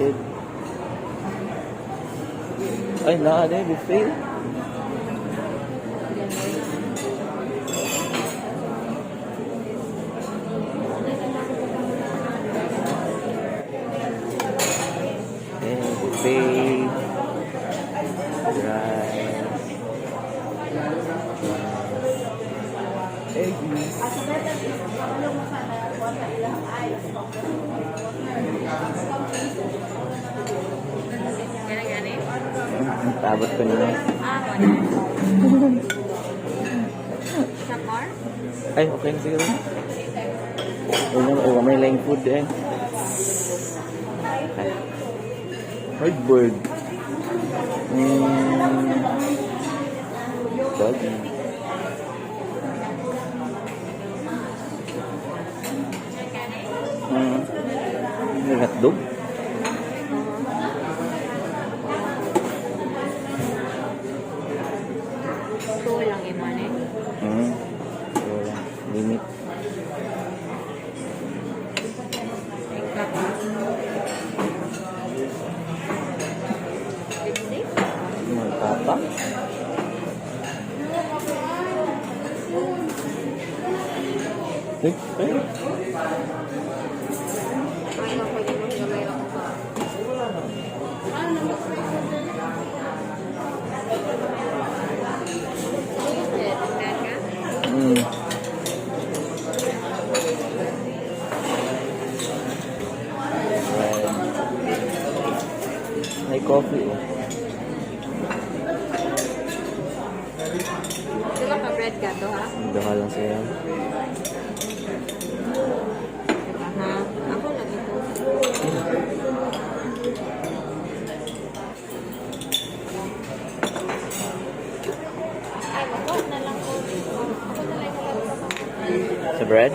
Unlimited. Ay, na buffet. Buffet. Rice. Eggs. Tabot ko na. Sa car? Ay, okay na siguro. May lang food eh. Hardboard. Doggy. Hotdog. Ito lang iman eh. Limit. Lipstick? Magpapa. Eh? Ano, pwede mo gamay ako pa. Tingnan ka? May coffee oh. Sila ka bread ka to ha? Daka lang siya. Diba ha? Ako lang ito. Ay, wag na lang ko. Ako na lang ito. Sa bread?